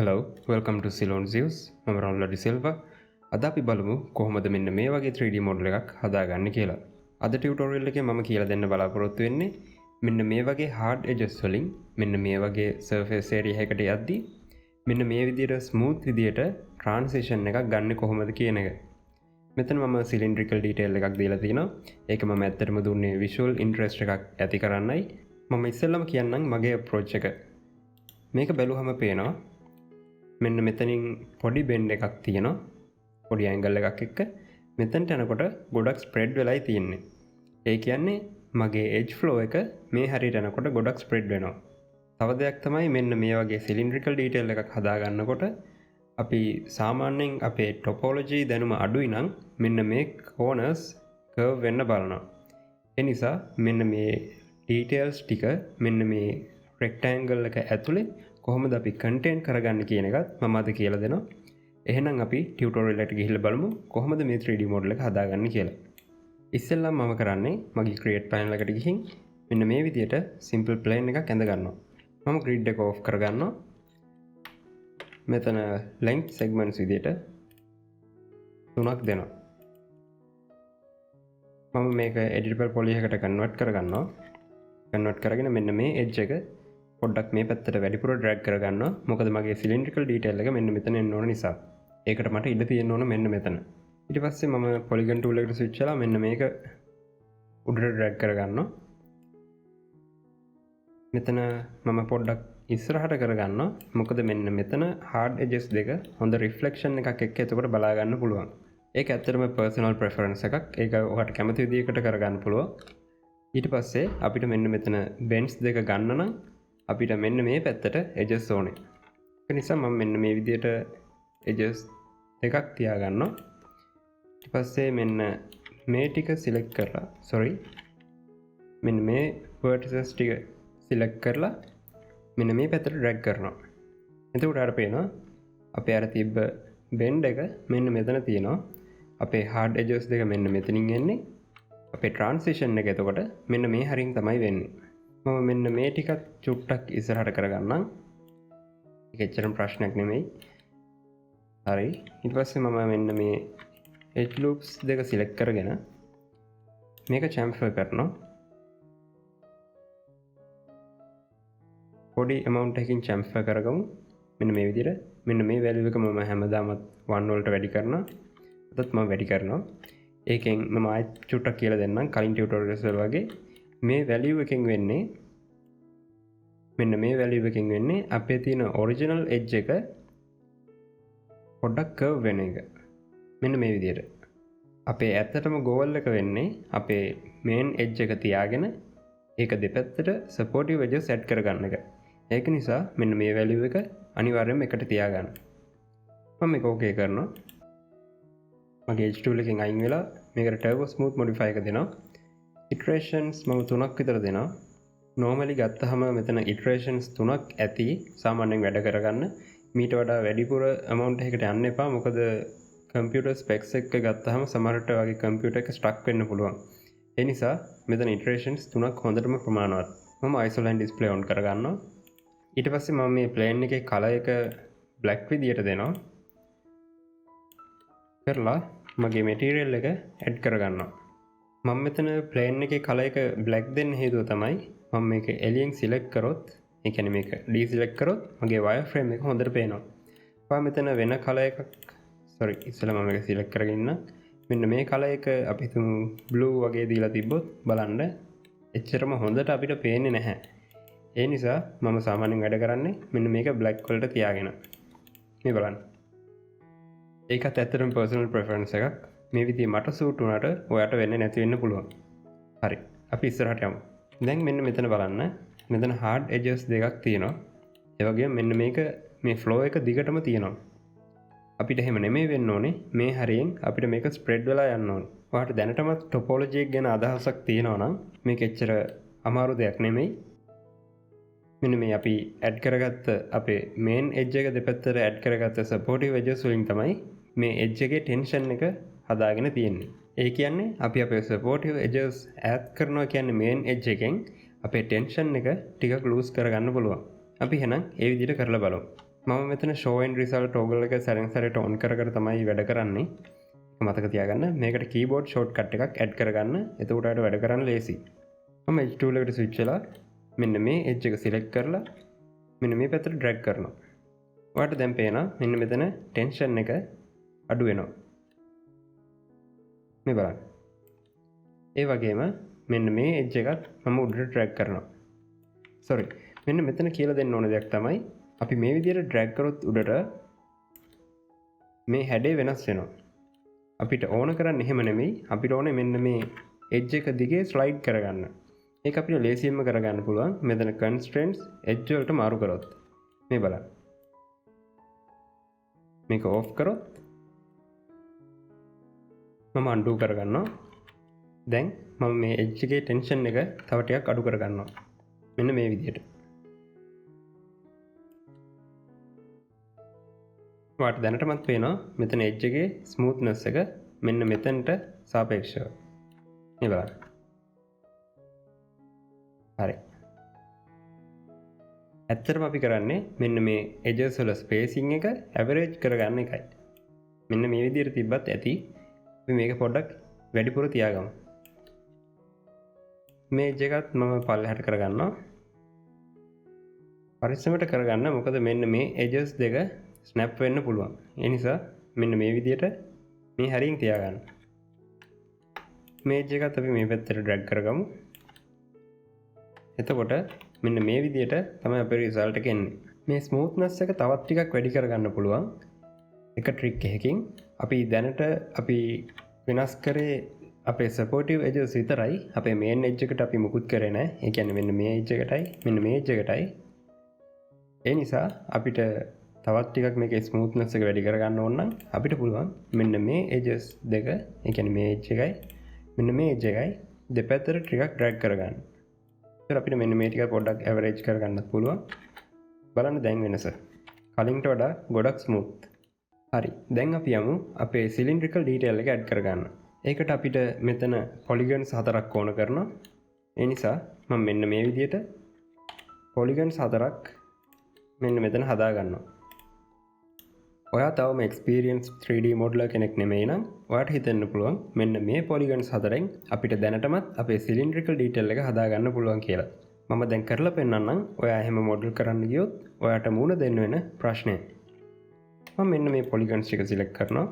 Hello, welcome to Ceylon Zeus. මම රොන්ලඩ් සිල්වා. අද අපි බලමු කොහොමද මෙන්න මේ වගේ 3D මොඩල් එකක් හදාගන්නේ කියලා. අද ටියුටෝරියල් එකේ මම කියලා දෙන්න බලාපොරොත්තු වෙන්නේ මෙන්න මේ වගේ hard edges වලින් මෙන්න මේ වගේ surface area එකකට යද්දී මෙන්න මේ විදිහට smooth විදිහට transition එකක් ගන්න කොහොමද කියන එක. මෙතන මම cylindrical detail එකක් දීලා තිනවා. ඒක මම ඇත්තටම දුන්නේ visual interest එකක් ඇති කරන්නයි. මම ඉස්සෙල්ලාම කියන්නම් මගේ approach එක. මේක බැලුවම පේනවා මෙන්න මෙතනින් පොඩි බෙන්ඩ් එකක් තියෙනවා. පොඩි ඇන්ගල් එකක් එක්ක මෙතනට යනකොට ගොඩක් ස්ප්‍රෙඩ් වෙලායි තියෙන්නේ. ඒ කියන්නේ මගේ edge flow එක මේ හරියට යනකොට ගොඩක් ස්ප්‍රෙඩ් වෙනවා. තව දෙයක් තමයි මෙන්න මේ වගේ cylindrical detail එකක් හදාගන්නකොට අපි සාමාන්‍යයෙන් අපේ topology දැනුම අඩුයි නම් මෙන්න මේ corners curve වෙන්න බලනවා. ඒ නිසා මෙන්න මේ details ටික මෙන්න මේ rectangle එක ඇතුලේ කොහොමද අපි content කරගන්නේ කියන එකත් මම අද කියලා දෙනවා. එහෙනම් අපි ටියුටෝරියල් එකට ගිහිල්ලා බලමු කොහොමද මේ 3D model එක හදාගන්නේ කියලා. ඉස්සෙල්ලා මම කරන්නේ මගේ create panel එකට ගිහින් මෙන්න මේ විදිහට simple plane එකක් ඇඳ ගන්නවා. මම grid එක off කරගන්නවා. මෙතන length segments විදිහට 3ක් දෙනවා. මම මේක editable poly එකකට convert කරගන්නවා. convert කරගෙන මෙන්න මේ edge එක පොඩ්ඩක් මේ පැත්තට වැඩිපුර ඩ්‍රැග් කරගන්නවා. මොකද මගේ cylindrical detail එක මෙන්න මෙතන එන්න ඕන නිසා. ඒකට මට ඉඩ තියෙන්න ඕන මෙන්න මෙතන. ඊට පස්සේ මම polygon tool එකට switch කරලා මෙන්න මේක උඩට ඩ්‍රැග් කරගන්නවා. මෙතන මම පොඩ්ඩක් ඉස්සරහට කරගන්නවා. මොකද මෙන්න මෙතන hard edges දෙක හොඳ reflection එකක් එක්ක එතකොට බලා ගන්න පුළුවන්. ඒක ඇත්තටම personal preference එකක්. ඒක ඔයාලට කැමති විදිහකට කරගන්න පුළුවන්. ඊට පස්සේ අපිට මෙන්න මෙතන bends දෙක ගන්න නම් අපිට මෙන්න මේ පැත්තට edges ඕනේ. ඒ නිසා මම මෙන්න මේ විදිහට edges දෙකක් තියාගන්නවා. ඊට පස්සේ මෙන්න මේ ටික select කරලා මෙන්න මේ vertices ටික select කරලා මෙන්න මේ පැත්තට drag කරනවා. එතකොට අර පේනවා අපේ අර තිබ්බ bend එක මෙන්න මෙතන තියෙනවා. අපේ hard edges දෙක මෙන්න මෙතනින් එන්නේ. අපේ transition එක එතකොට මෙන්න මේ හරින් තමයි වෙන්නේ. මම මෙන්න මේ ටිකත් චුට්ටක් ඉස්සරහට කරගන්නම්. ඒක එච්චරම ප්‍රශ්නයක් නෙමෙයි. හරි. ඊට පස්සේ මම මෙන්න මේ edge loops දෙක select කරගෙන මේක chamfer කරනවා. පොඩි amount එකකින් chamfer කරගමු. මෙන්න මේ විදිහට. මෙන්න මේ value එක මම හැමදාම 1 වලට වැඩි කරනවා. අදත් මම වැඩි කරනවා. ඒකෙන් මම ආයෙත් චුට්ටක් කියලා දෙන්නම් කලින් tutorials වල වගේ. මේ value එකෙන් වෙන්නේ මෙන්න මේ value එකෙන් වෙන්නේ අපේ තියෙන original edge එක පොඩ්ඩක් curve වෙන එක. මෙන්න මේ විදිහට. අපේ ඇත්තටම goal එක වෙන්නේ අපේ main edge එක තියාගෙන ඒක දෙපැත්තට supportive edges set කරගන්න එක. ඒක නිසා මෙන්න මේ value එක අනිවාර්යයෙන්ම එකට තියාගන්න. මම මේක okay කරනවා. මගේ edge tool එකෙන් අයින් වෙලා මේකට turbo smooth modifier එක දෙනවා. iterations මම 3ක් විතර දෙනවා. normally ගත්තහම මෙතන iterations 3ක් ඇති සාමාන්‍යයෙන් වැඩ කරගන්න. මීට වඩා වැඩිපුර amount එකකට යන්න එපා. මොකද computer specs එක ගත්තහම සමහරට වගේ computer එක stuck වෙන්න පුළුවන්. ඒ නිසා මෙතන iterations 3ක් හොඳටම ප්‍රමාණවත්. මම isoline display on කරගන්නවා. ඊට පස්සේ මම මේ plane එකේ color එක black විදියට දෙනවා. කරලා මගේ material එක add කරගන්නවා. මම මෙතන plane එකේ color එක black දෙන්න හේතුව තමයි මම මේක එළියෙන් select කරොත් ඒ කියන්නේ මේක deselect කරොත් මගේ wireframe එක හොඳට පේනවා. ඔයා මෙතන වෙන color එකක් ඉස්සෙල්ලා මම මේක select කරගෙන ඉන්න. මෙන්න මේ color එක අපි හිතමු blue වගේ දීලා තිබ්බොත් බලන්න එච්චරම හොඳට අපිට පේන්නේ නැහැ. ඒ නිසා මම සාමාන්‍යයෙන් වැඩ කරන්නේ මෙන්න මේක black වලට තියාගෙන. මේ බලන්න. ඒකත් ඇත්තටම personal preference එකක්. මේ විදිහ මට සූට් වුණාට ඔයාට වෙන්නේ නැති වෙන්න පුළුවන්. හරි. අපි ඉස්සරහට යමු. දැන් මෙන්න මෙතන බලන්න. මෙතන hard edges දෙකක් තියෙනවා. ඒ වගේම මෙන්න මේක මේ flow එක දිගටම තියෙනවා. අපිට එහෙම නෙමෙයි වෙන්න ඕනේ. මේ හරියෙන් අපිට මේක spread වෙලා යන්න ඕනේ. ඔයාට දැනටමත් topology එක ගැන අදහසක් තියෙනවා නම් මේක එච්චර අමාරු දෙයක් නෙමෙයි. මෙන්න මේ අපි add කරගත්ත අපේ main edge එක දෙපැත්තට add කරගත්ත supportive edges වලින් තමයි මේ edge එකේ tension එක හදාගෙන තියෙන්නේ. ඒ කියන්නේ අපි අපේ supportive edges add කරනවා කියන්නේ main edge එකෙන් අපේ tension එක ටිකක් loose කරගන්න පුළුවන්. අපි එහෙනම් ඒ විදිහට කරලා බලමු. මම මෙතන show and result toggle එක සැරෙන් සැරේට on කර කර තමයි වැඩ කරන්නේ. ඒක මතක තියාගන්න. මේකට keyboard shortcut එකක් add කරගන්න. එතකොට ඔයාලට වැඩ කරන්න ලේසි. මම edge tool එකට switch වෙලා මෙන්න මේ edge එක select කරලා මෙන්න මේ පැත්තට drag කරනවා. ඔයාලට දැන් පේනවා මෙන්න මෙතන tension එක අඩු වෙනවා. මේ බලන්න. ඒ වගේම මෙන්න මේ edge එකත් මම උඩට drag කරනවා. sorry. මෙන්න මෙතන කියලා දෙන්න ඕන දෙයක් තමයි අපි මේ විදිහට drag කරොත් උඩට මේ හැඩය වෙනස් වෙනවා. අපිට ඕන කරන්නේ එහෙම නෙමෙයි. අපිට ඕනේ මෙන්න මේ edge එක දිගේ slide කරගන්න. ඒක අපිට ලේසියෙන්ම කරගන්න පුළුවන්. මෙතන constraints edge වලට මාරු කරොත්. මේ බලන්න. මේක off කරොත් මම undo කරගන්නවා. දැන් මම මේ edge එකේ tension එක තව ටිකක් අඩු කරගන්නවා. මෙන්න මේ විදිහට. ඔයාලට දැනටමත් පේනවා මෙතන edge එකේ smoothness එක මෙන්න මෙතනට සාපේක්ෂව. මේ බලන්න. හරි. ඇත්තටම අපි කරන්නේ මෙන්න මේ edges වල spacing එක average කරගන්න එකයි. මෙන්න මේ විදිහට තිබ්බත් ඇති. අපි මේක පොඩ්ඩක් වැඩිපුර තියාගමු. මේ edge එකත් මම පල්ලෙහාට කරගන්නවා. පරිස්සමට කරගන්න. මොකද මෙන්න මේ edges දෙක snap වෙන්න පුළුවන්. ඒ නිසා මෙන්න මේ විදිහට මේ හැරින් තියාගන්න. මේ edge එකත් අපි මේ පැත්තට drag කරගමු. එතකොට මෙන්න මේ විදිහට තමයි අපේ result එක එන්නේ. මේ smoothness එක තවත් ටිකක් වැඩි කරගන්න පුළුවන්. එක trick එකකින් අපි දැනට අපි වෙනස් කරේ අපේ supportive edges විතරයි. අපේ main edge එකට අපි මුකුත් කරේ නැහැ. ඒ කියන්නේ මෙන්න මේ edge එකටයි මෙන්න මේ edge එකටයි. ඒ නිසා අපිට තවත් ටිකක් මේකේ smoothness එක වැඩි කරගන්න ඕන නම් අපිට පුළුවන් මෙන්න මේ edges දෙක, ඒ කියන්නේ මේ edge එකයි මෙන්න මේ edge එකයි දෙපැත්තට ටිකක් drag කරගන්න. අපිට මෙන්න මේ ටික පොඩ්ඩක් ඇවරේජ් කරගන්නත් පුළුවන්. බලන්න දැන් වෙනස. කලින්ට වඩා ගොඩක් ස්මූත්. හරි. දැන් අපි යමු අපේ cylindrical detail එක add කරගන්න. ඒකට අපිට මෙතන polygons 4ක් ඕන කරනවා. ඒ නිසා මම මෙන්න මේ විදිහට polygons 4ක් මෙන්න මෙතන හදා ගන්නවා. ඔයා තවම experienced 3D modeler කෙනෙක් නෙමෙයි නම් ඔයාට හිතෙන්න පුළුවන් මෙන්න මේ polygons 4ෙන් අපිට දැනටමත් අපේ cylindrical detail එක හදා ගන්න පුළුවන් කියලා. මම දැන් කරලා පෙන්නන්නම්. ඔයා එහෙම model කරන්න ගියොත් ඔයාට මුණ දෙන්න වෙන ප්‍රශ්නය. මම මෙන්න මේ polygons ටික select කරනවා.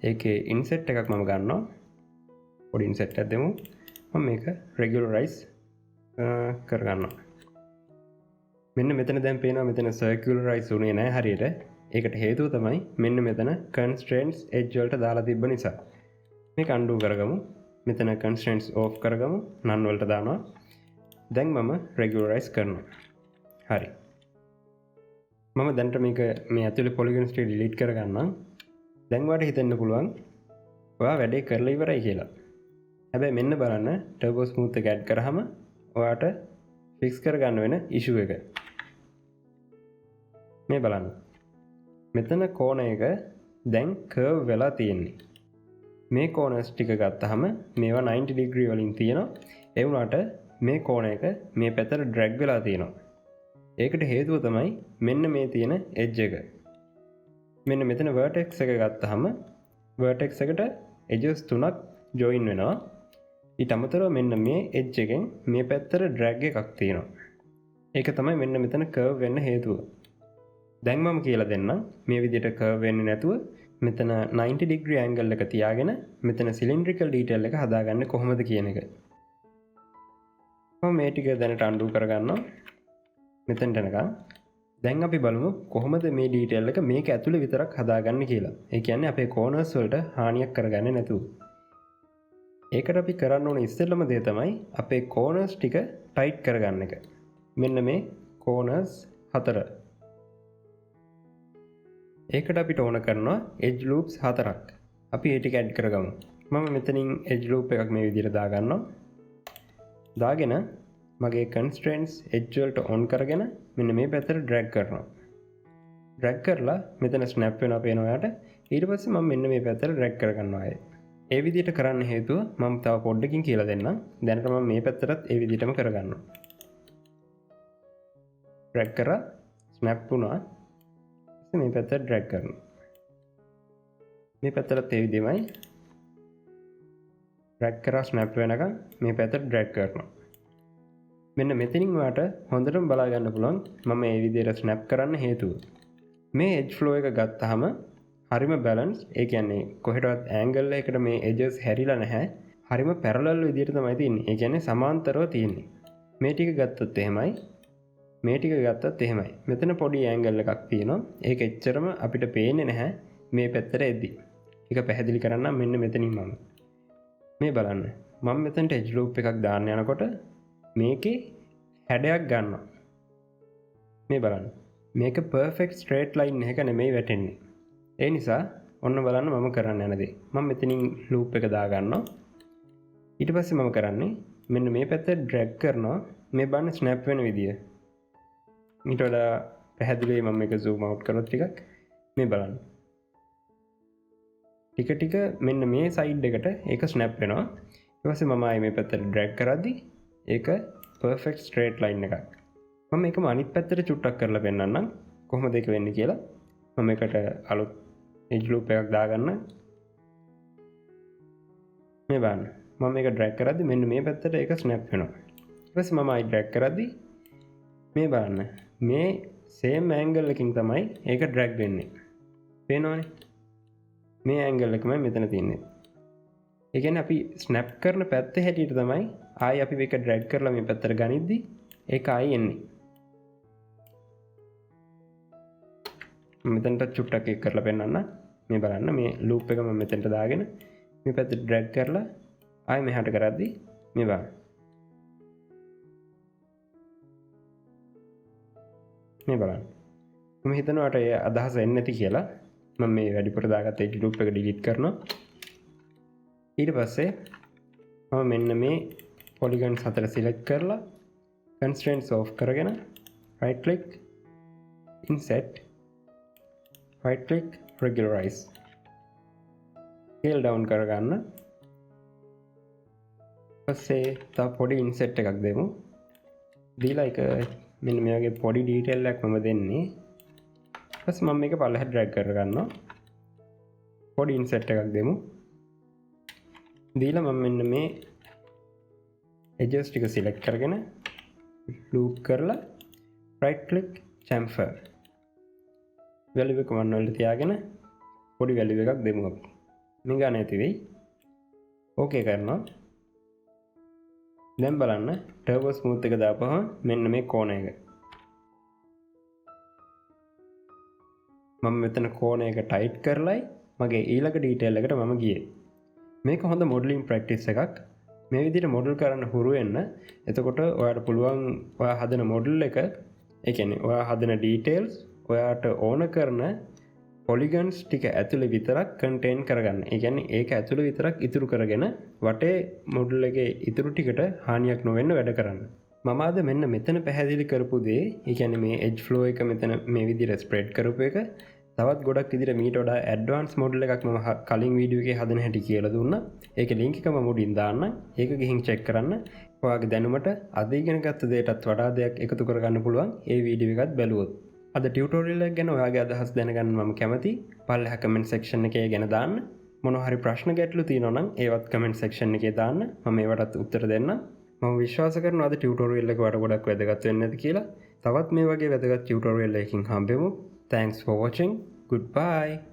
ඒකේ inset එකක් මම ගන්නවා. පොඩි inset එකක් දෙමු. මම මේක regularize කරගන්නවා. මෙන්න මෙතන දැන් පේනවා මෙතන circularize උනේ නැහැ හරියට. ඒකට හේතුව තමයි මෙන්න මෙතන constraints edge වලට දාලා තිබ්බ නිසා. මේක undo කරගමු. මෙතන constraints off කරගමු. none වලට දානවා. දැන් මම regularize කරනවා. හරි. මම දැන්ට මේක මේ ඇතුලේ polygons ටික delete කරගන්නම්. දැන් ඔයාලට හිතෙන්න පුළුවන් ඔයා වැඩේ කරලා ඉවරයි කියලා. හැබැයි මෙන්න බලන්න turbo smooth එක add කරාම ඔයාට fix කරගන්න වෙන issue එක. මේ බලන්න. මෙතන කෝණ එක දැන් කර්ව් වෙලා තියෙන්නේ. මේ කෝනස් ටික ගත්තාම මේවා 90 ඩිග්‍රී වලින් තියෙනවා. ඒ වුණාට මේ කෝණ එක මේ පැත්තට ඩ්‍රැග් වෙලා තියෙනවා. ඒකට හේතුව තමයි මෙන්න මේ තියෙන edge එක. මෙන්න මෙතන vertex එක ගත්තාම vertex එකට edges තුනක් join වෙනවා. ඊට අමතරව මෙන්න මේ edge එකෙන් මේ පැත්තට ඩ්‍රැග් එකක් තියෙනවා. ඒක තමයි මෙන්න මෙතන කර්ව් වෙන්න හේතුව. දැන් මම කියලා දෙන්නම් මේ විදිහට කර්ව් වෙන්නේ නැතුව මෙතන 90 degree angle එක තියාගෙන මෙතන cylindrical detail එක හදාගන්නේ කොහොමද කියන එක. මම මේ ටික දැනට undo කරගන්නවා. මෙතනට එනකම්. දැන් අපි බලමු කොහොමද මේ detail එක මේක ඇතුලේ විතරක් හදාගන්නේ කියලා. ඒ කියන්නේ අපේ corners වලට හානියක් කරගන්නේ නැතුව. ඒකට අපි කරන්න ඕන ඉස්සෙල්ලම දේ තමයි අපේ corners ටික tight කරගන්න එක. මෙන්න මේ corners 4. ඒකට අපිට ඕන කරනවා edge loops 4ක්. අපි ඒ ටික add කරගමු. මම මෙතනින් edge loop එකක් මේ විදිහට දාගන්නවා. දාගෙන මගේ constraints edge වලට on කරගෙන මෙන්න මේ පැත්තට drag කරනවා. drag කරලා මෙතන snap වෙනවා පේනවා ඔයාලට. ඊට පස්සේ මම මෙන්න මේ පැත්තට drag කරගන්නවා ආයේ. ඒ විදිහට කරන්න හේතුව මම තව පොඩ්ඩකින් කියලා දෙන්නම්. දැනට මම මේ පැත්තටත් ඒ විදිහටම කරගන්නවා. drag කරා snap වුණා. මේ පැත්තට ඩ්‍රැග් කරනවා. මේ පැත්තට ඒ විදිහමයි ඩ්‍රැග් කරලා ස්නැප් වෙනකන් මේ පැත්තට ඩ්‍රැග් කරනවා. මෙන්න මෙතනින් වාට හොඳටම බලා ගන්න පුළුවන් මම මේ විදිහට ස්නැප් කරන්න හේතුව. මේ edge flow එක ගත්තාම හරිම බැලන්ස්. ඒ කියන්නේ කොහෙටවත් ඇන්ගල් එකකට මේ edges හැරිලා නැහැ. හරිම පැරලල් විදිහට තමයි තියෙන්නේ. ඒ කියන්නේ සමාන්තරව තියෙන්නේ. මේ ටික ගත්තොත් එහෙමයි. මේ ටික ගත්තත් එහෙමයි. මෙතන පොඩි ඇන්ගල් එකක් තියෙනවා. ඒක එච්චරම අපිට පේන්නේ නැහැ මේ පැත්තට එද්දි. ඒක පැහැදිලි කරන්නම් මෙන්න මෙතනින් මම. මේ බලන්න. මම මෙතනට edge loop එකක් දාන්න යනකොට මේකේ හැඩයක් ගන්නවා. මේ බලන්න. මේක perfect straight line එක නෙමෙයි වැටෙන්නේ. ඒ නිසා ඔන්න බලන්න මම කරන්න යන දේ. මම මෙතනින් loop එක දා ගන්නවා. ඊට පස්සේ මම කරන්නේ මෙන්න මේ පැත්තට drag කරනවා. මේ බලන්න snap වෙන විදිය. ඊට වඩා පැහැදිලිව මම මේක zoom out කරොත් ටිකක් මේ බලන්න. ටික ටික මෙන්න මේ side එකට ඒක snap වෙනවා. ඊට පස්සේ මම ආයේ මේ පැත්තට drag කරද්දි ඒක perfect straight line එකක්. මම මේකම අනිත් පැත්තට චුට්ටක් කරලා පෙන්නන්නම් කොහොමද ඒක වෙන්නේ කියලා. මම මේකට අලුත් edge loop එකක් දාගන්න. මේ බලන්න. මම මේක drag කරද්දි මෙන්න මේ පැත්තට ඒක snap වෙනවා. ඊට පස්සේ මම ආයි drag කරද්දි මේ බලන්න. මේ same angle එකකින් තමයි ඒක drag වෙන්නේ. පේනවනේ? මේ angle එකමයි මෙතන තියෙන්නේ. ඒ කියන්නේ අපි snap කරන පැත්තේ හැටියට තමයි ආයි අපි මේක drag කරලා මේ පැත්තට ගනිද්දි ඒක ආයි එන්නේ. මෙතනට චුට්ටක් එක කරලා පෙන්නන්න. මේ බලන්න මේ loop එක මම මෙතනට දාගෙන මේ පැත්තට drag කරලා ආයි මෙහාට කරද්දි මේ බලන්න. මේ බලන්න. මම හිතනවාට ඒ අදහස එන්නේ නැති කියලා මම මේ වැඩිපුර දාගත්ත edge loop එක delete කරනවා. ඊට පස්සේ මම මෙන්න මේ polygons හතර select කරලා constraints off කරගෙන right click insert right click regularize scale down කරගන්න. පස්සේ තව පොඩි insert එකක් දෙමු. දීලා එක මෙන්න මේ වගේ පොඩි detail එකක් මම දෙන්නේ. ඊපස්සේ මම මේක පල්ලෙහාට drag කරගන්නවා. පොඩි insert එකක් දෙමු. දීලා මම මෙන්න මේ edges ටික select කරගෙන loop කරලා right click chamfer value එක 1 වලට තියාගෙන පොඩි value එකක් දෙමු අපි. මේ ගන්න ඇති වෙයි. okay කරනවා. දැන් බලන්න turbo smooth එක දාපුවම මෙන්න මේ කෝණ එක. මම මෙතන කෝණ එක tight කරලයි මගේ ඊළඟ detail එකට මම ගියේ. මේක හොඳ modeling practice එකක්. මේ විදිහට model කරන්න හුරු වෙන්න. එතකොට ඔයාලට පුළුවන් ඔයා හදන model එක, ඒ කියන්නේ ඔයා හදන details ඔයාට ඕන කරන polygons ටික ඇතුලේ විතරක් contain කරගන්න. ඒ කියන්නේ ඒක ඇතුලේ විතරක් ඉතුරු කරගෙන වටේ model එකේ ඉතුරු ටිකට හානියක් නොවෙන්න වැඩ කරන්න. මම අද මෙන්න මෙතන පැහැදිලි කරපු දේ, ඒ කියන්නේ මේ edge flow එක මෙතන මේ විදිහට spread කරපු එක තවත් ගොඩක් විදිහට මීට වඩා ඇඩ්වාන්ස් මොඩල් එකක් මම කලින් වීඩියෝ එකේ හදන හැටි කියලා දුන්නා. ඒකේ link එක මම උඩින් දාන්නම්. ඒක ගිහින් check කරන්න. ඔයාගේ දැනුමට අද ඉගෙන ගත්ත දේටත් වඩා දෙයක් එකතු කරගන්න පුළුවන් ඒ වීඩියෝ එකත් බැලුවොත්. අද ටියුටෝරියල් එක ගැන ඔයාගේ අදහස් දැනගන්න මම කැමතියි. පල්ලෙහා comment section එකේ ගැන දාන්න. මොනවා හරි ප්‍රශ්න ගැටලු තියෙනවා නම් ඒවත් comment section එකේ දාන්න. මම ඒවටත් උත්තර දෙන්නම්. මම විශ්වාස කරනවා අද ටියුටෝරියල් එක වඩා ගොඩක් වැදගත් වෙන්නේ නැති කියලා. තවත් මේ වගේ වැදගත් ටියුටෝරියල් එකකින් හම්බෙමු. Thanks for watching. Goodbye.